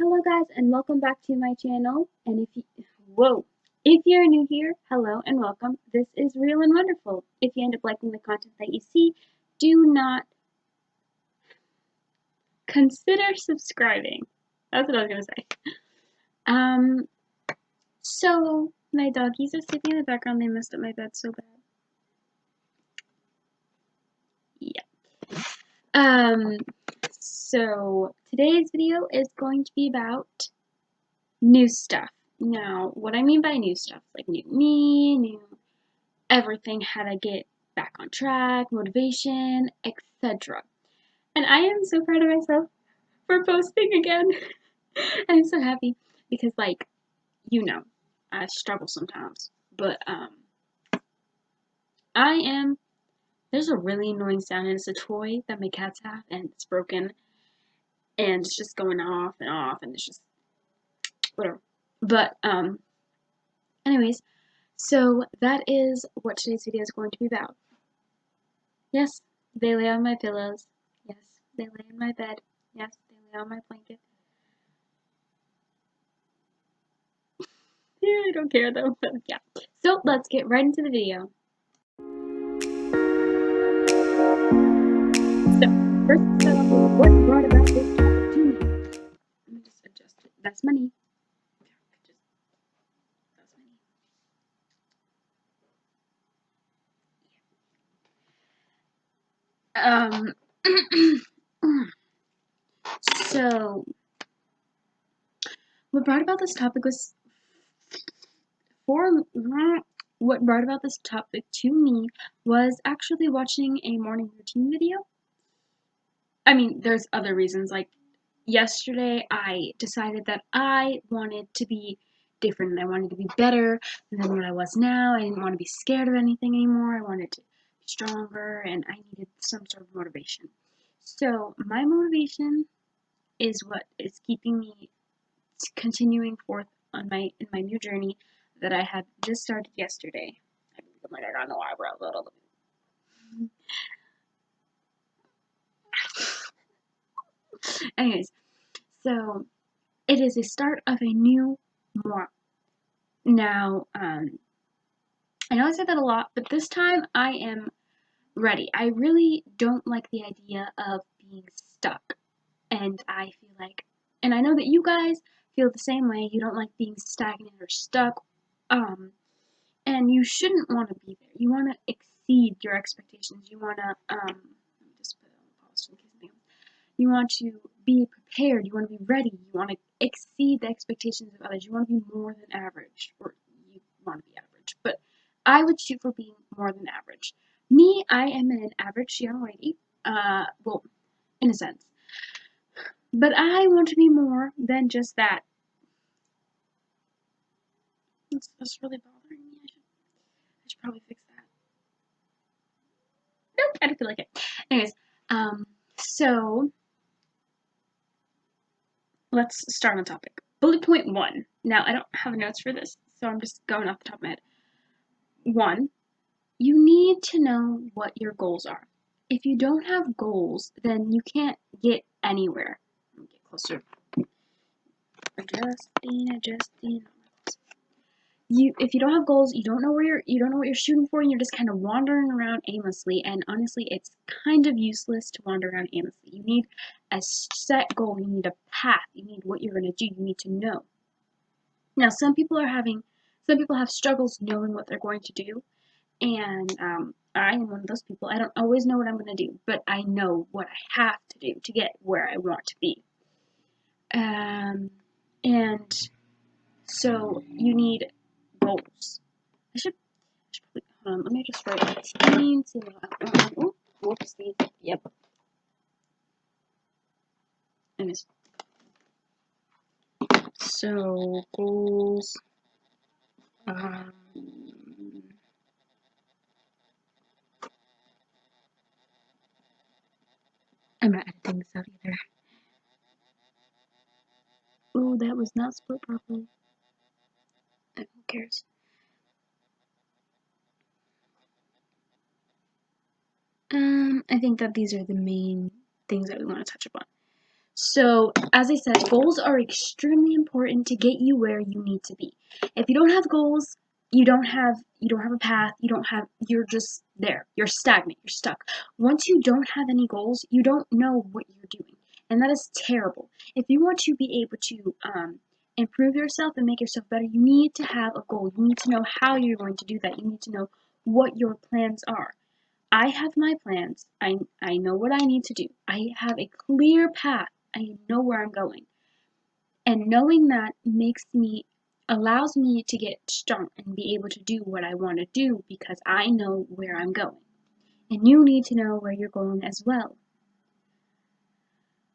Hello guys and welcome back to my channel. And if you're new here, hello and welcome. This is Real and Wonderful. If you end up liking the content that you see, do not consider subscribing. That's what I was gonna say. So my doggies are sleeping in the background. They messed up my bed so bad. Yeah. So today's video is going to be about new stuff. Now, what I mean by new stuff, like new me, new everything, how to get back on track, motivation, etc. And I am so proud of myself for posting again. I'm so happy because, like, I struggle sometimes, but there's a really annoying sound, and it's a toy that my cats have, and it's broken, and it's just going off, and it's just whatever. But anyways, so that is what today's video is going to be about. Yes, they lay on my pillows. Yes, they lay in my bed. Yes, they lay on my blanket. Yeah, I don't care though, but yeah. So let's get right into the video. So first let's start off with what brought about this topic to me. Let me just adjust it. That's money. So what brought about this topic was what brought about this topic to me was actually watching a morning routine video. I mean, there's other reasons. Like yesterday, I decided that I wanted to be different and I wanted to be better than what I was now. I didn't want to be scared of anything anymore. I wanted to be stronger and I needed some sort of motivation. So my motivation is what is keeping me continuing forth on in my new journey that I had just started yesterday. I put my hair on the eyebrow a little. Anyways, so it is a start of a new moi. Now, I know I said that a lot, but this time I am ready. I really don't like the idea of being stuck. And I feel like, and I know that you guys feel the same way. You don't like being stagnant or stuck. And you shouldn't want to be there. You want to exceed your expectations. You want to, let me just put it on pause in case anything else. You want to be prepared. You want to be ready. You want to exceed the expectations of others. You want to be more than average, or you want to be average. But I would shoot for being more than average. Me, I am an average young lady. Well, in a sense. But I want to be more than just that. That's really bothering me. I should probably fix that. Nope, I don't feel like it. Anyways, so let's start on topic. Bullet point 1. Now, I don't have notes for this, so I'm just going off the top of my head. 1. You need to know what your goals are. If you don't have goals, then you can't get anywhere. Let me get closer. Adjusting. If you don't have goals, you don't know what you're shooting for, and you're just kind of wandering around aimlessly. And honestly, it's kind of useless to wander around aimlessly. You need a set goal. You need a path. You need what you're going to do. You need to know. Now, some people have struggles knowing what they're going to do, and I am one of those people. I don't always know what I'm going to do, but I know what I have to do to get where I want to be. And so you need goals. I should probably, hold on, let me just write the screen. Whoopsie. Yep. So goals. I'm not editing this out either. Oh, that was not split properly. Who cares? I think that these are the main things that we want to touch upon. So, as I said, goals are extremely important to get you where you need to be. If you don't have goals, you don't have a path, you're just there. You're stagnant, you're stuck. Once you don't have any goals, you don't know what you're doing. And that is terrible. If you want to be able to improve yourself and make yourself better, you need to have a goal. You need to know how you're going to do that. You need to know what your plans are. I have my plans. I know what I need to do. I have a clear path. I know where I'm going. And knowing that allows me to get strong and be able to do what I want to do because I know where I'm going. And you need to know where you're going as well.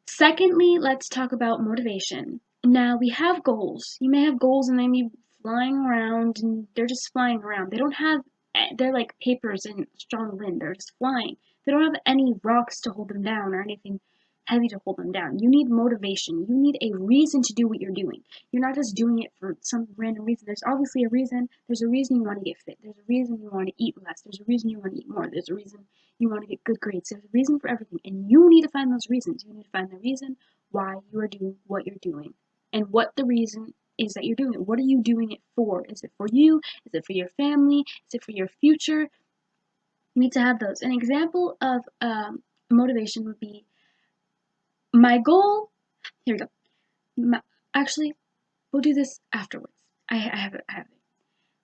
Secondly, let's talk about motivation. Now, we have goals. You may have goals and they may be flying around and they're just flying around. They're like papers in strong wind. They're just flying. They don't have any rocks to hold them down or anything heavy to hold them down. You need motivation. You need a reason to do what you're doing. You're not just doing it for some random reason. There's obviously a reason. There's a reason you want to get fit. There's a reason you want to eat less. There's a reason you want to eat more. There's a reason you want to get good grades. There's a reason for everything. And you need to find those reasons. You need to find the reason why you are doing what you're doing. And what the reason is that you're doing it. What are you doing it for? Is it for you? Is it for your family? Is it for your future? You need to have those. An example of motivation would be my goal. Here we go. Actually, we'll do this afterwards. I have it.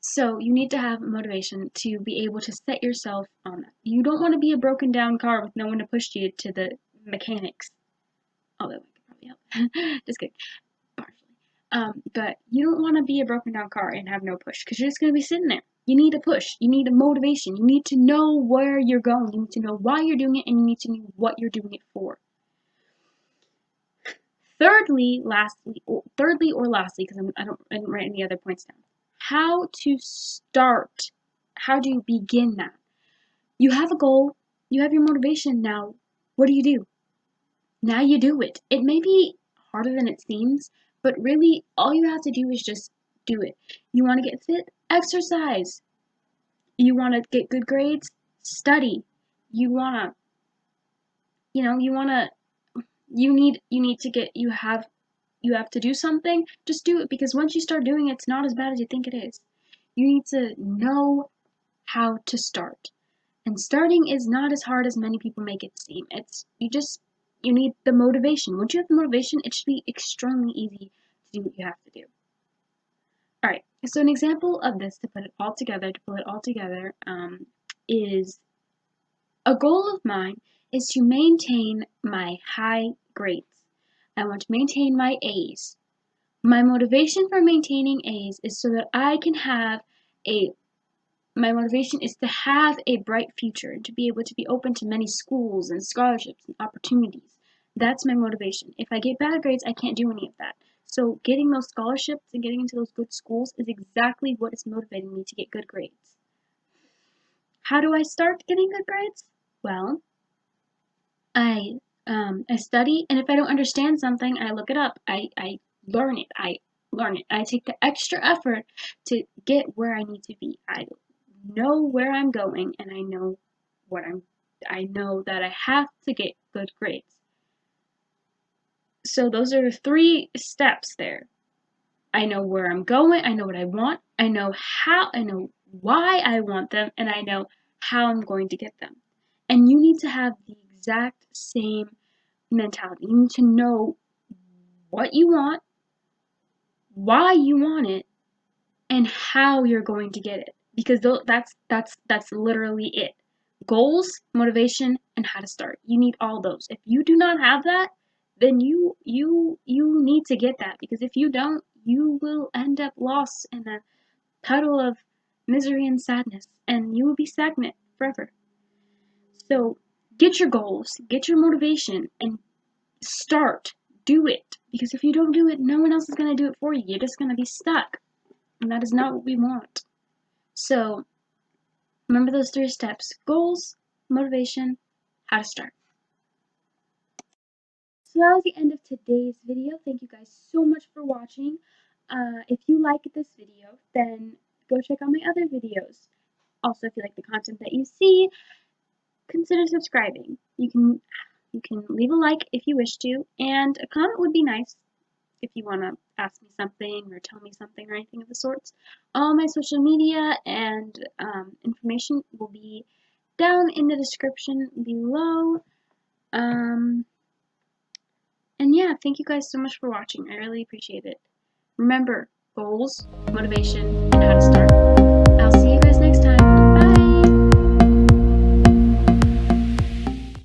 So you need to have motivation to be able to set yourself on that. You don't want to be a broken down car with no one to push you to the mechanics. Although I could probably help. Just kidding. Partially. But you don't want to be a broken down car and have no push because you're just going to be sitting there. You need a push. You need a motivation. You need to know where you're going. You need to know why you're doing it and you need to know what you're doing it for. Thirdly or lastly, because I didn't write any other points down. How to start. How do you begin that? You have a goal. You have your motivation. Now, what do? Now you do it. It may be harder than it seems, but really all you have to do is just do it. You want to get fit? Exercise. You want to get good grades? Study. You have to do something, just do it because once you start doing it, it's not as bad as you think it is. You need to know how to start. And starting is not as hard as many people make it seem. You need the motivation. Once you have the motivation, it should be extremely easy to do what you have to do. Alright, so an example of this to pull it all together, is a goal of mine is to maintain my high grades. I want to maintain my A's. My motivation for maintaining A's is so that my motivation is to have a bright future and to be able to be open to many schools and scholarships and opportunities. That's my motivation. If I get bad grades, I can't do any of that. So getting those scholarships and getting into those good schools is exactly what is motivating me to get good grades. How do I start getting good grades? Well, I study, and if I don't understand something, I look it up. I learn it. I take the extra effort to get where I need to be. I know where I'm going, and I know that I have to get good grades. So those are 3 steps there. I know where I'm going, I know what I want, I know why I want them, and I know how I'm going to get them. And you need to have the exact same mentality. You need to know what you want, why you want it, and how you're going to get it. Because that's literally it. Goals, motivation, and how to start. You need all those. If you do not have that, then you need to get that, because if you don't, you will end up lost in a puddle of misery and sadness, and you will be stagnant forever. So get your goals, get your motivation, and start. Do it. Because if you don't do it, no one else is going to do it for you. You're just going to be stuck. And that is not what we want. So remember those 3 steps: goals, motivation, how to start. So that was the end of today's video. Thank you guys so much for watching. If you like this video, then go check out my other videos. Also, if you like the content that you see, consider subscribing. You You can leave a like if you wish to, and a comment would be nice if you want to ask me something or tell me something or anything of the sorts. All my social media and information will be down in the description below. And yeah, thank you guys so much for watching. I really appreciate it. Remember, goals, motivation, and how to start.